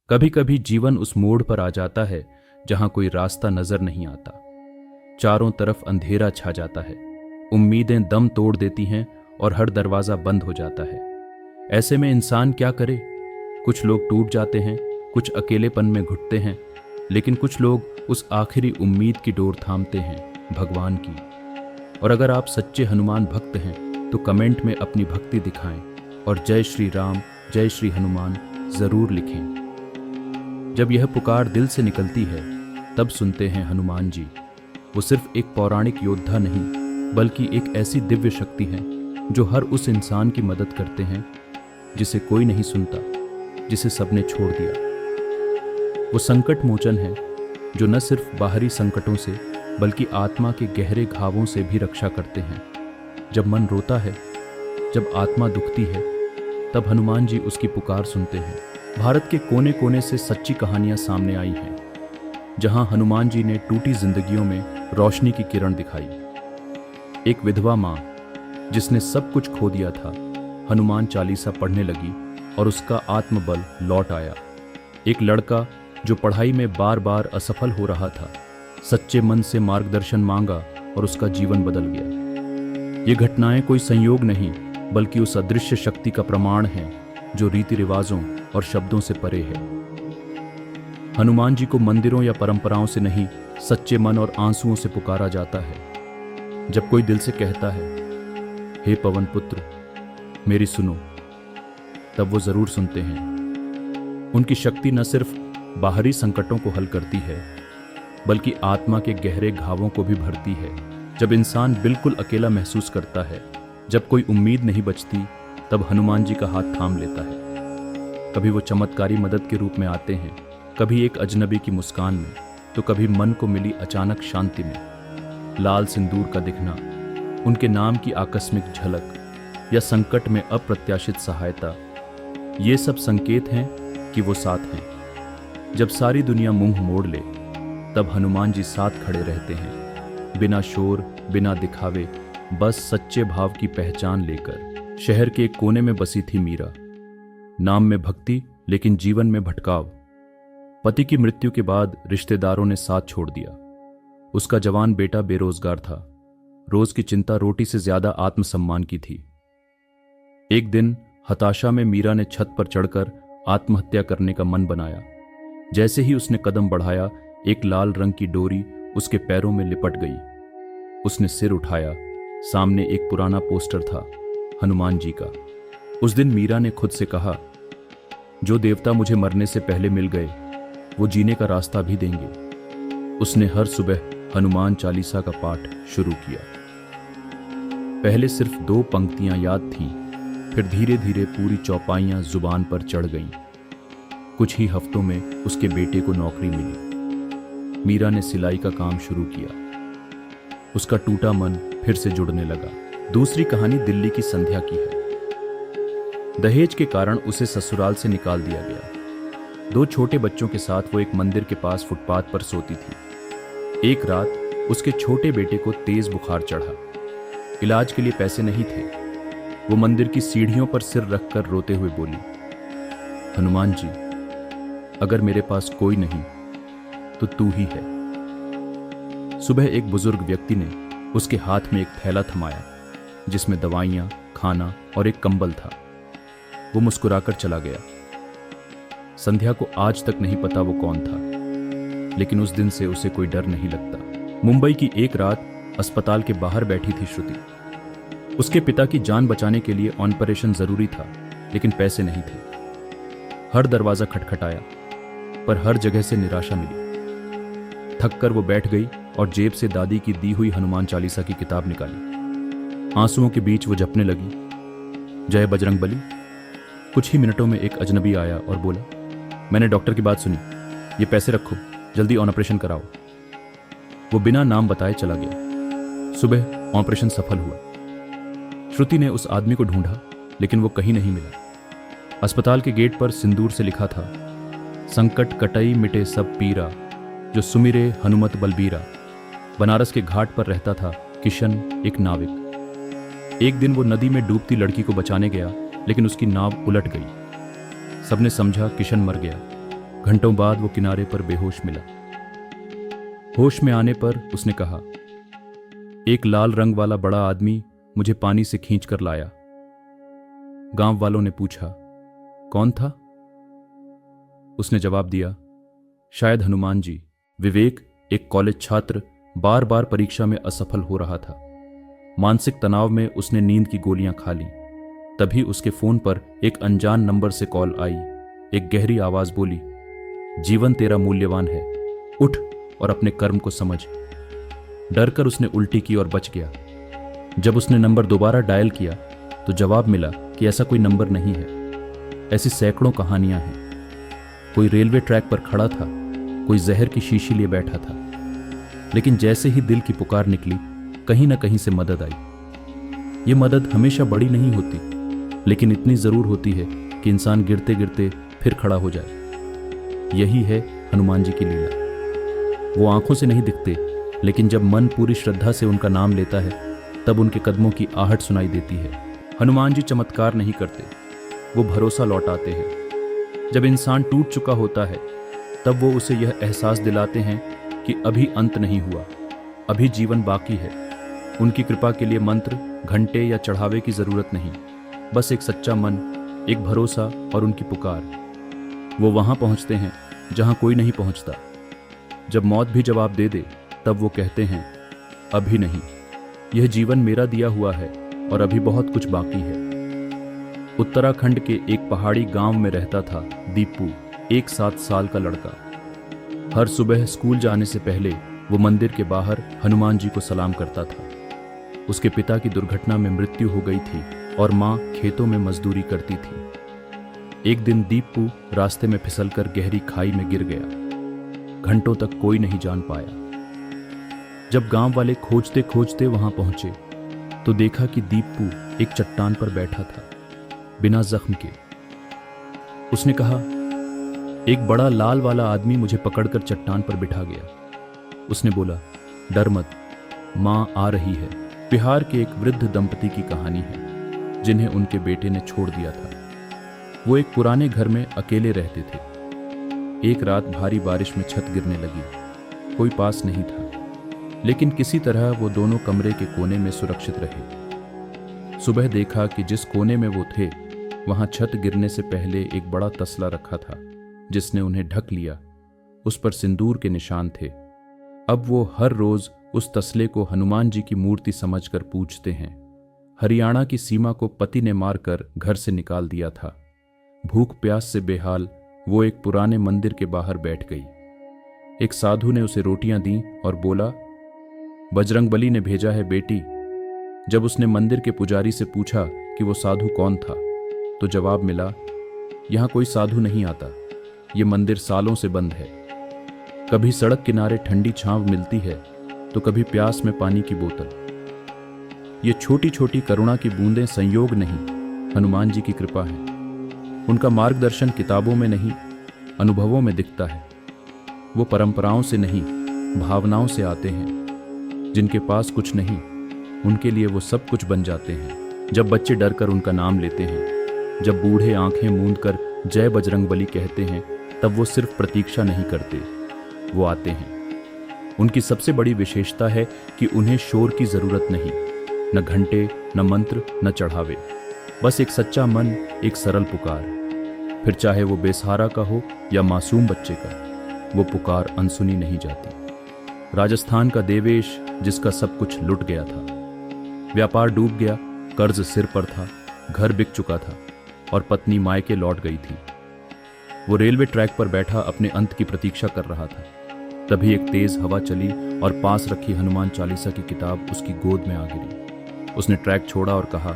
कभी कभी जीवन उस मोड़ पर आ जाता है जहां कोई रास्ता नजर नहीं आता। चारों तरफ अंधेरा छा जाता है, उम्मीदें दम तोड़ देती हैं और हर दरवाजा बंद हो जाता है। ऐसे में इंसान क्या करे? कुछ लोग टूट जाते हैं, कुछ अकेलेपन में घुटते हैं, लेकिन कुछ लोग उस आखिरी उम्मीद की डोर थामते हैं, भगवान की। और अगर आप सच्चे हनुमान भक्त हैं तो कमेंट में अपनी भक्ति दिखाएं और जय श्री राम, जय श्री हनुमान जरूर लिखें। जब यह पुकार दिल से निकलती है तब सुनते हैं हनुमान जी। वो सिर्फ एक पौराणिक योद्धा नहीं, बल्कि एक ऐसी दिव्य शक्ति है जो हर उस इंसान की मदद करते हैं जिसे कोई नहीं सुनता, जिसे सबने छोड़ दिया। वो संकट मोचन है जो न सिर्फ बाहरी संकटों से बल्कि आत्मा के गहरे घावों से भी रक्षा करते हैं। जब मन रोता है, जब आत्मा दुखती है, तब हनुमान जी उसकी पुकार सुनते हैं। भारत के कोने कोने से सच्ची कहानियां सामने आई हैं, जहां हनुमान जी ने टूटी जिंदगियों में रोशनी की किरण दिखाई। एक विधवा मां जिसने सब कुछ खो दिया था, हनुमान चालीसा पढ़ने लगी और उसका आत्मबल लौट आया। एक लड़का जो पढ़ाई में बार बार असफल हो रहा था, सच्चे मन से मार्गदर्शन मांगा और उसका जीवन बदल गया। ये घटनाएं कोई संयोग नहीं, बल्कि उस अदृश्य शक्ति का प्रमाण है जो रीति रिवाजों और शब्दों से परे है। हनुमान जी को मंदिरों या परंपराओं से नहीं, सच्चे मन और आंसुओं से पुकारा जाता है। जब कोई दिल से कहता है, हे पवन पुत्र मेरी सुनो, तब वो जरूर सुनते हैं। उनकी शक्ति न सिर्फ बाहरी संकटों को हल करती है, बल्कि आत्मा के गहरे घावों को भी भरती है। जब इंसान बिल्कुल अकेला महसूस करता है, जब कोई उम्मीद नहीं बचती, तब हनुमान जी का हाथ थाम लेता है। कभी वो चमत्कारी मदद के रूप में आते हैं, कभी एक अजनबी की मुस्कान में, तो कभी मन को मिली अचानक शांति में। लाल सिंदूर का दिखना, उनके नाम की आकस्मिक झलक या संकट में अप्रत्याशित सहायता, ये सब संकेत हैं कि वो साथ हैं। जब सारी दुनिया मुंह मोड़ ले, तब हनुमान जी साथ खड़े रहते हैं, बिना शोर, बिना दिखावे, बस सच्चे भाव की पहचान लेकर। शहर के एक कोने में बसी थी मीरा। नाम में भक्ति, लेकिन जीवन में भटकाव। पति की मृत्यु के बाद रिश्तेदारों ने साथ छोड़ दिया। उसका जवान बेटा बेरोजगार था। रोज की चिंता रोटी से ज्यादा आत्मसम्मान की थी। एक दिन हताशा में मीरा ने छत पर चढ़कर आत्महत्या करने का मन बनाया। जैसे ही उसने कदम बढ़ाया, एक लाल रंग की डोरी उसके पैरों में लिपट गई। उसने सिर उठाया, सामने एक पुराना पोस्टर था, हनुमान जी का। उस दिन मीरा ने खुद से कहा, जो देवता मुझे मरने से पहले मिल गए, वो जीने का रास्ता भी देंगे। उसने हर सुबह हनुमान चालीसा का पाठ शुरू किया। पहले सिर्फ 2 पंक्तियां याद थीं, फिर धीरे धीरे पूरी चौपाइयां जुबान पर चढ़ गईं। कुछ ही हफ्तों में उसके बेटे को नौकरी मिली। मीरा ने सिलाई का काम शुरू किया। उसका टूटा मन फिर से जुड़ने लगा। दूसरी कहानी दिल्ली की संध्या की है। दहेज के कारण उसे ससुराल से निकाल दिया गया। 2 छोटे बच्चों के साथ वो एक मंदिर के पास फुटपाथ पर सोती थी। एक रात उसके छोटे बेटे को तेज बुखार चढ़ा। इलाज के लिए पैसे नहीं थे। वो मंदिर की सीढ़ियों पर सिर रखकर रोते हुए बोली, हनुमान जी, अगर मेरे पास कोई नहीं तो तू ही है। सुबह एक बुजुर्ग व्यक्ति ने उसके हाथ में एक थैला थमाया, जिसमें दवाइयां, खाना और एक कंबल था। वो मुस्कुराकर चला गया। संध्या को आज तक नहीं पता वो कौन था, लेकिन उस दिन से उसे कोई डर नहीं लगता। मुंबई की एक रात अस्पताल के बाहर बैठी थी श्रुति। उसके पिता की जान बचाने के लिए ऑपरेशन जरूरी था, लेकिन पैसे नहीं थे। हर दरवाजा खटखटाया, पर हर जगह से निराशा मिली। थककर वो बैठ गई और जेब से दादी की दी हुई हनुमान चालीसा की किताब निकाली। आंसुओं के बीच वो जपने लगी, जय बजरंगबली। कुछ ही मिनटों में एक अजनबी आया और बोला, मैंने डॉक्टर की बात सुनी, ये पैसे रखो, जल्दी ऑपरेशन कराओ। वो बिना नाम बताए चला गया। सुबह ऑपरेशन सफल हुआ। श्रुति ने उस आदमी को ढूंढा, लेकिन वो कहीं नहीं मिला। अस्पताल के गेट पर सिंदूर से लिखा था, संकट कटई मिटे सब पीरा, जो सुमिरे हनुमत बलबीरा। बनारस के घाट पर रहता था किशन, एक नाविक। एक दिन वो नदी में डूबती लड़की को बचाने गया, लेकिन उसकी नाव उलट गई। सबने समझा किशन मर गया, घंटों बाद वो किनारे पर बेहोश मिला। होश में आने पर उसने कहा, एक लाल रंग वाला बड़ा आदमी मुझे पानी से खींच कर लाया। गांव वालों ने पूछा, कौन था? उसने जवाब दिया, शायद हनुमान जी। विवेक, एक कॉलेज छात्र, बार बार परीक्षा में असफल हो रहा था। मानसिक तनाव में उसने नींद की गोलियां खा ली। तभी उसके फोन पर एक अनजान नंबर से कॉल आई। एक गहरी आवाज बोली, जीवन तेरा मूल्यवान है, उठ और अपने कर्म को समझ। डरकर उसने उल्टी की और बच गया। जब उसने नंबर दोबारा डायल किया तो जवाब मिला कि ऐसा कोई नंबर नहीं है। ऐसी सैकड़ों कहानियां हैं। कोई रेलवे ट्रैक पर खड़ा था, कोई जहर की शीशी लिए बैठा था, लेकिन जैसे ही दिल की पुकार निकली, कहीं ना कहीं से मदद आई। ये मदद हमेशा बड़ी नहीं होती, लेकिन इतनी जरूर होती है कि इंसान गिरते गिरते फिर खड़ा हो जाए। यही है हनुमान जी की लीला। वो आंखों से नहीं दिखते, लेकिन जब मन पूरी श्रद्धा से उनका नाम लेता है, तब उनके कदमों की आहट सुनाई देती है। हनुमान जी चमत्कार नहीं करते, वो भरोसा लौटाते हैं। जब इंसान टूट चुका होता है, तब वो उसे यह एहसास दिलाते हैं कि अभी अंत नहीं हुआ, अभी जीवन बाकी है। उनकी कृपा के लिए मंत्र, घंटे या चढ़ावे की जरूरत नहीं, बस एक सच्चा मन, एक भरोसा और उनकी पुकार। वो वहां पहुंचते हैं जहां कोई नहीं पहुंचता। जब मौत भी जवाब दे दे, तब वो कहते हैं, अभी नहीं, यह जीवन मेरा दिया हुआ है और अभी बहुत कुछ बाकी है। उत्तराखंड के एक पहाड़ी गांव में रहता था दीपू, एक 7 साल का लड़का। हर सुबह स्कूल जाने से पहले वो मंदिर के बाहर हनुमान जी को सलाम करता था। उसके पिता की दुर्घटना में मृत्यु हो गई थी और मां खेतों में मजदूरी करती थी। एक दिन दीपू रास्ते में फिसलकर गहरी खाई में गिर गया। घंटों तक कोई नहीं जान पाया। जब गांव वाले खोजते खोजते वहां पहुंचे तो देखा कि दीपू एक चट्टान पर बैठा था, बिना जख्म के। उसने कहा, एक बड़ा लाल वाला आदमी मुझे पकड़कर चट्टान पर बिठा गया। उसने बोला, डर मत, मां आ रही है। बिहार के एक वृद्ध दंपति की कहानी है, जिन्हें उनके बेटे ने छोड़ दिया था। वो एक पुराने घर में अकेले रहते थे। एक रात भारी बारिश में छत गिरने लगी। कोई पास नहीं था, लेकिन किसी तरह वो दोनों कमरे के कोने में सुरक्षित रहे। सुबह देखा कि जिस कोने में वो थे, वहां छत गिरने से पहले एक बड़ा तसला रखा था, जिसने उन्हें ढक लिया। उस पर सिंदूर के निशान थे। अब वो हर रोज उस तसले को हनुमान जी की मूर्ति समझकर पूजते हैं। हरियाणा की सीमा को पति ने मारकर घर से निकाल दिया था। भूख प्यास से बेहाल वो एक पुराने मंदिर के बाहर बैठ गई। एक साधु ने उसे रोटियां दी और बोला, बजरंगबली ने भेजा है बेटी। जब उसने मंदिर के पुजारी से पूछा कि वो साधु कौन था, तो जवाब मिला, यहां कोई साधु नहीं आता, ये मंदिर सालों से बंद है। कभी सड़क किनारे ठंडी छांव मिलती है, तो कभी प्यास में पानी की बोतल। ये छोटी छोटी करुणा की बूंदें संयोग नहीं, हनुमान जी की कृपा है। उनका मार्गदर्शन किताबों में नहीं, अनुभवों में दिखता है। वो परंपराओं से नहीं, भावनाओं से आते हैं। जिनके पास कुछ नहीं, उनके लिए वो सब कुछ बन जाते हैं। जब बच्चे डरकर उनका नाम लेते हैं, जब बूढ़े आंखें मूंद कर जय बजरंगबली कहते हैं, तब वो सिर्फ प्रतीक्षा नहीं करते, वो आते हैं। उनकी सबसे बड़ी विशेषता है कि उन्हें शोर की जरूरत नहीं, न घंटे, न मंत्र, न चढ़ावे। बस एक सच्चा मन, एक सरल पुकार। फिर चाहे वो बेसहारा का हो या मासूम बच्चे का, वो पुकार अनसुनी नहीं जाती। राजस्थान का देवेश, जिसका सब कुछ लुट गया था, व्यापार डूब गया, कर्ज सिर पर था, घर बिक चुका था और पत्नी मायके लौट गई थी। वो रेलवे ट्रैक पर बैठा अपने अंत की प्रतीक्षा कर रहा था। तभी एक तेज हवा चली और पास रखी हनुमान चालीसा की किताब उसकी गोद में आ गिरी। उसने ट्रैक छोड़ा और कहा,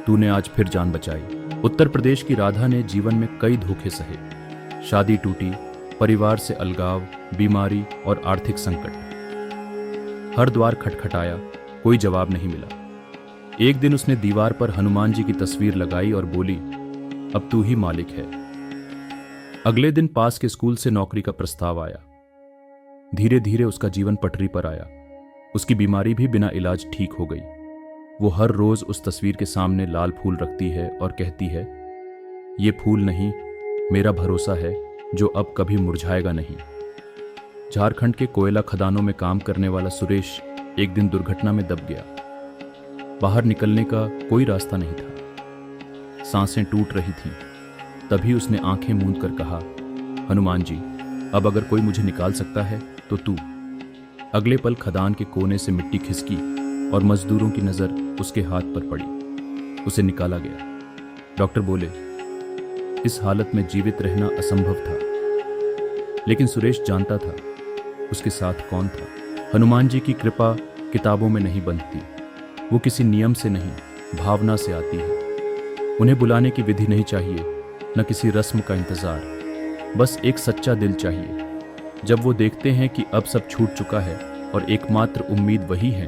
तूने आज फिर जान बचाई। उत्तर प्रदेश की राधा ने जीवन में कई धोखे सहे। शादी टूटी, परिवार से अलगाव, बीमारी और आर्थिक संकट। हर द्वार खटखटाया, कोई जवाब नहीं मिला। एक दिन उसने दीवार पर हनुमान जी की तस्वीर लगाई और बोली, अब तू ही मालिक है। अगले दिन पास के स्कूल से नौकरी का प्रस्ताव आया। धीरे धीरे उसका जीवन पटरी पर आया। उसकी बीमारी भी बिना इलाज ठीक हो गई। वो हर रोज उस तस्वीर के सामने लाल फूल रखती है और कहती है, ये फूल नहीं, मेरा भरोसा है जो अब कभी मुरझाएगा नहीं। झारखंड के कोयला खदानों में काम करने वाला सुरेश एक दिन दुर्घटना में दब गया। बाहर निकलने का कोई रास्ता नहीं था, सांसें टूट रही थीं। तभी उसने आंखें मूंद कर कहा, हनुमान जी, अब अगर कोई मुझे निकाल सकता है तो तू। अगले पल खदान के कोने से मिट्टी खिसकी और मजदूरों की नजर उसके हाथ पर पड़ी। उसे निकाला गया। डॉक्टर बोले, इस हालत में जीवित रहना असंभव था। लेकिन सुरेश जानता था उसके साथ कौन था। हनुमान जी की कृपा किताबों में नहीं बनती, वो किसी नियम से नहीं, भावना से आती है। उन्हें बुलाने की विधि नहीं चाहिए, न किसी रस्म का इंतजार, बस एक सच्चा दिल चाहिए। जब वो देखते हैं कि अब सब छूट चुका है और एकमात्र उम्मीद वही है,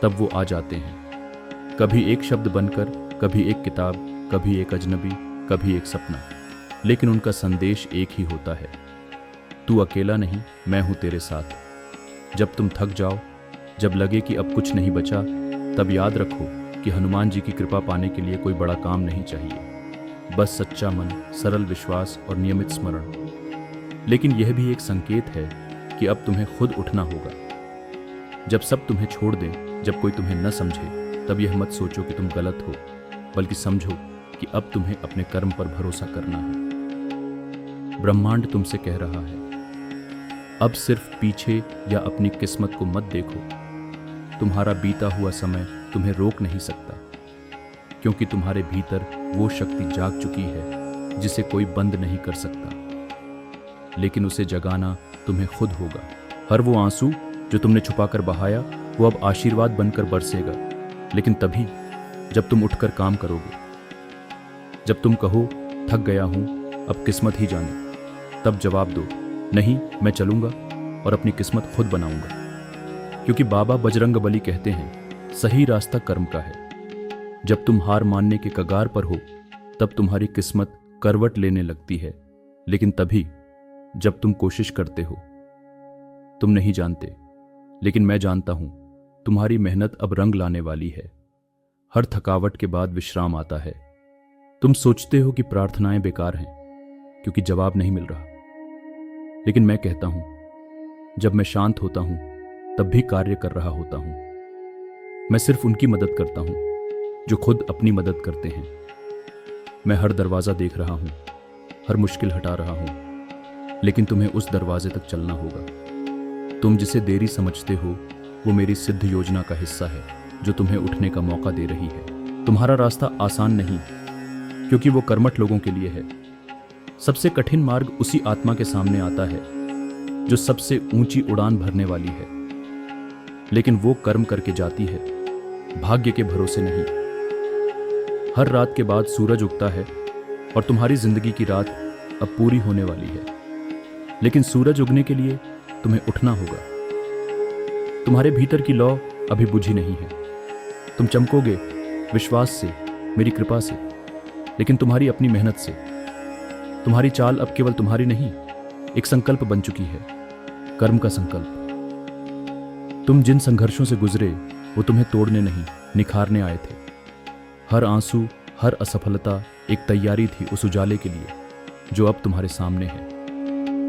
तब वो आ जाते हैं। कभी एक शब्द बनकर, कभी एक किताब, कभी एक अजनबी, कभी एक सपना, लेकिन उनका संदेश एक ही होता है, तू अकेला नहीं, मैं हूं तेरे साथ। जब तुम थक जाओ, जब लगे कि अब कुछ नहीं बचा, तब याद रखो कि हनुमान जी की कृपा पाने के लिए कोई बड़ा काम नहीं चाहिए, बस सच्चा मन, सरल विश्वास और नियमित स्मरण। लेकिन यह भी एक संकेत है कि अब तुम्हें खुद उठना होगा। जब सब तुम्हें छोड़ दें, जब कोई तुम्हें न समझे, तब यह मत सोचो कि तुम गलत हो, बल्कि समझो कि अब तुम्हें अपने कर्म पर भरोसा करना है। ब्रह्मांड तुमसे कह रहा है, अब सिर्फ पीछे या अपनी किस्मत को मत देखो। तुम्हारा बीता हुआ समय तुम्हें रोक नहीं सकता, क्योंकि तुम्हारे भीतर वो शक्ति जाग चुकी है जिसे कोई बंद नहीं कर सकता। लेकिन उसे जगाना तुम्हें खुद होगा। हर वो आंसू जो तुमने छुपाकर बहाया, वो अब आशीर्वाद बनकर बरसेगा। लेकिन तभी जब तुम उठकर काम करोगे, जब तुम कहो थक गया हूं, अब किस्मत ही जाने, तब जवाब दो, नहीं, मैं चलूंगा और अपनी किस्मत खुद बनाऊंगा। क्योंकि बाबा बजरंगबली कहते हैं, सही रास्ता कर्म का है। जब तुम हार मानने के कगार पर हो, तब तुम्हारी किस्मत करवट लेने लगती है। लेकिन तभी जब तुम कोशिश करते हो। तुम नहीं जानते, लेकिन मैं जानता हूं, तुम्हारी मेहनत अब रंग लाने वाली है। हर थकावट के बाद विश्राम आता है। तुम सोचते हो कि प्रार्थनाएं बेकार हैं क्योंकि जवाब नहीं मिल रहा, लेकिन मैं कहता हूं, जब मैं शांत होता हूं तब भी कार्य कर रहा होता हूं। मैं सिर्फ उनकी मदद करता हूं जो खुद अपनी मदद करते हैं। मैं हर दरवाजा देख रहा हूं, हर मुश्किल हटा रहा हूं, लेकिन तुम्हें उस दरवाजे तक चलना होगा। तुम जिसे देरी समझते हो, वो मेरी सिद्ध योजना का हिस्सा है जो तुम्हें उठने का मौका दे रही है। तुम्हारा रास्ता आसान नहीं, क्योंकि वो कर्मठ लोगों के लिए है। सबसे कठिन मार्ग उसी आत्मा के सामने आता है जो सबसे ऊंची उड़ान भरने वाली है। लेकिन वो कर्म करके जाती है, भाग्य के भरोसे नहीं। हर रात के बाद सूरज उगता है और तुम्हारी जिंदगी की रात अब पूरी होने वाली है। लेकिन सूरज उगने के लिए तुम्हें उठना होगा। तुम्हारे भीतर की लौ अभी बुझी नहीं है। तुम चमकोगे विश्वास से, मेरी कृपा से, लेकिन तुम्हारी अपनी मेहनत से। तुम्हारी चाल अब केवल तुम्हारी नहीं, एक संकल्प बन चुकी है, कर्म का संकल्प। तुम जिन संघर्षों से गुजरे, वो तुम्हें तोड़ने नहीं, निखारने आए थे। हर आंसू, हर असफलता एक तैयारी थी उस उजाले के लिए जो अब तुम्हारे सामने है।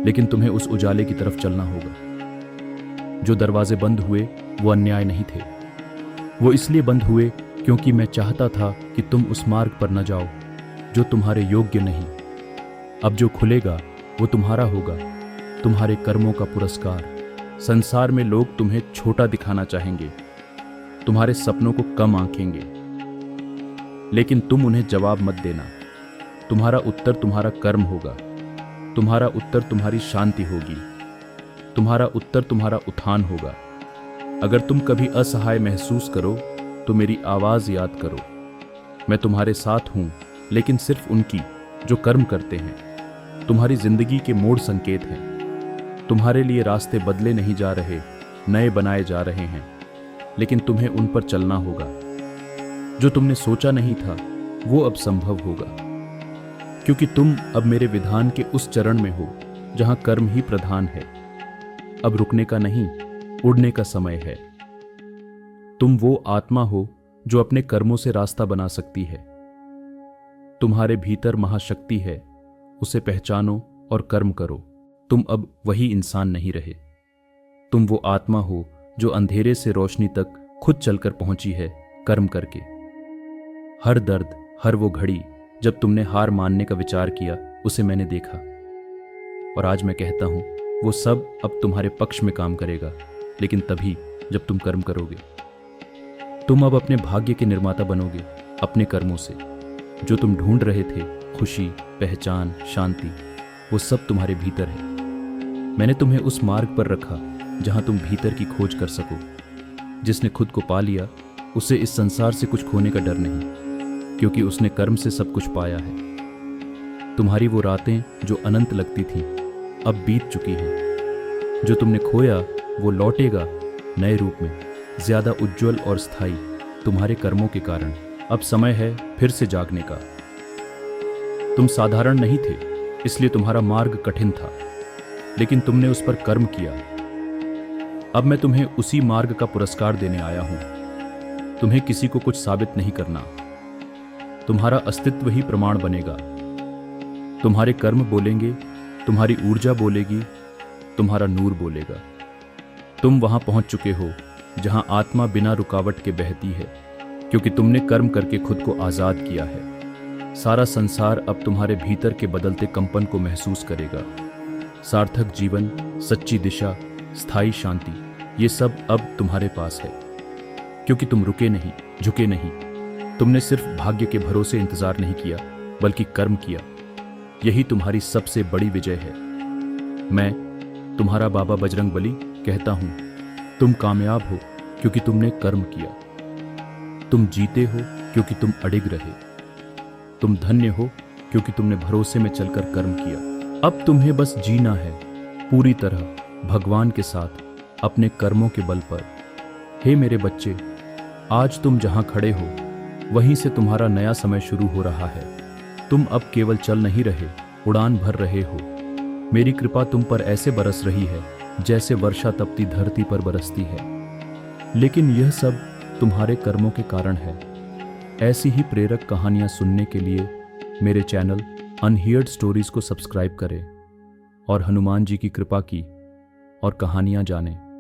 लेकिन तुम्हें उस उजाले की तरफ चलना होगा। जो दरवाजे बंद हुए वो अन्याय नहीं थे, वो इसलिए बंद हुए क्योंकि मैं चाहता था कि तुम उस मार्ग पर न जाओ जो तुम्हारे योग्य नहीं। अब जो खुलेगा वो तुम्हारा होगा, तुम्हारे कर्मों का पुरस्कार। संसार में लोग तुम्हें छोटा दिखाना चाहेंगे, तुम्हारे सपनों को कम आंकेंगे, लेकिन तुम उन्हें जवाब मत देना। तुम्हारा उत्तर तुम्हारा कर्म होगा, तुम्हारा उत्तर तुम्हारी शांति होगी, तुम्हारा उत्तर तुम्हारा उत्थान होगा। अगर तुम कभी असहाय महसूस करो तो मेरी आवाज याद करो। मैं तुम्हारे साथ हूं, लेकिन सिर्फ उनकी जो कर्म करते हैं। तुम्हारी जिंदगी के मोड़ संकेत हैं। तुम्हारे लिए रास्ते बदले नहीं जा रहे, नए बनाए जा रहे हैं, लेकिन तुम्हें उन पर चलना होगा। जो तुमने सोचा नहीं था वो अब संभव होगा, क्योंकि तुम अब मेरे विधान के उस चरण में हो जहां कर्म ही प्रधान है। अब रुकने का नहीं, उड़ने का समय है। तुम वो आत्मा हो जो अपने कर्मों से रास्ता बना सकती है। तुम्हारे भीतर महाशक्ति है, उसे पहचानो और कर्म करो। तुम अब वही इंसान नहीं रहे। तुम वो आत्मा हो जो अंधेरे से रोशनी तक खुद चलकर पहुंची है कर्म करके। हर दर्द, हर वो घड़ी जब तुमने हार मानने का विचार किया, उसे मैंने देखा। और आज मैं कहता हूं, वो सब अब तुम्हारे पक्ष में काम करेगा, लेकिन तभी जब तुम कर्म करोगे। तुम अब अपने भाग्य के निर्माता बनोगे अपने कर्मों से। जो तुम ढूंढ रहे थे, खुशी, पहचान, शांति, वो सब तुम्हारे भीतर है। मैंने तुम्हें उस मार्ग पर रखा जहां तुम भीतर की खोज कर सको। जिसने खुद को पा लिया, उसे इस संसार से कुछ खोने का डर नहीं, क्योंकि उसने कर्म से सब कुछ पाया है। तुम्हारी वो रातें जो अनंत लगती थीं, अब बीत चुकी हैं। जो तुमने खोया वो लौटेगा नए रूप में, ज्यादा उज्जवल और स्थायी तुम्हारे कर्मों के कारण। अब समय है फिर से जागने का। तुम साधारण नहीं थे, इसलिए तुम्हारा मार्ग कठिन था, लेकिन तुमने उस पर कर्म किया। अब मैं तुम्हें उसी मार्ग का पुरस्कार देने आया हूं। तुम्हें किसी को कुछ साबित नहीं करना। तुम्हारा अस्तित्व ही प्रमाण बनेगा। तुम्हारे कर्म बोलेंगे, तुम्हारी ऊर्जा बोलेगी, तुम्हारा नूर बोलेगा। तुम वहां पहुंच चुके हो जहां आत्मा बिना रुकावट के बहती है, क्योंकि तुमने कर्म करके खुद को आजाद किया है। सारा संसार अब तुम्हारे भीतर के बदलते कंपन को महसूस करेगा। सार्थक जीवन, सच्ची दिशा, स्थायी शांति, ये सब अब तुम्हारे पास है, क्योंकि तुम रुके नहीं, झुके नहीं। तुमने सिर्फ भाग्य के भरोसे इंतजार नहीं किया, बल्कि कर्म किया। यही तुम्हारी सबसे बड़ी विजय है। मैं, तुम्हारा बाबा बजरंग बली, कहता हूं, तुम कामयाब हो क्योंकि तुमने कर्म किया। तुम जीते हो क्योंकि तुम अडिग रहे। तुम धन्य हो क्योंकि तुमने भरोसे में चलकर कर्म किया। अब तुम्हें बस जीना है पूरी तरह भगवान के साथ, अपने कर्मों के बल पर। हे मेरे बच्चे, आज तुम जहां खड़े हो, वहीं से तुम्हारा नया समय शुरू हो रहा है। तुम अब केवल चल नहीं रहे, उड़ान भर रहे हो। मेरी कृपा तुम पर ऐसे बरस रही है जैसे वर्षा तपती धरती पर बरसती है। लेकिन यह सब तुम्हारे कर्मों के कारण है। ऐसी ही प्रेरक कहानियां सुनने के लिए मेरे चैनल अनहियर्ड स्टोरीज को सब्सक्राइब करें और हनुमान जी की कृपा की और कहानियां जानें।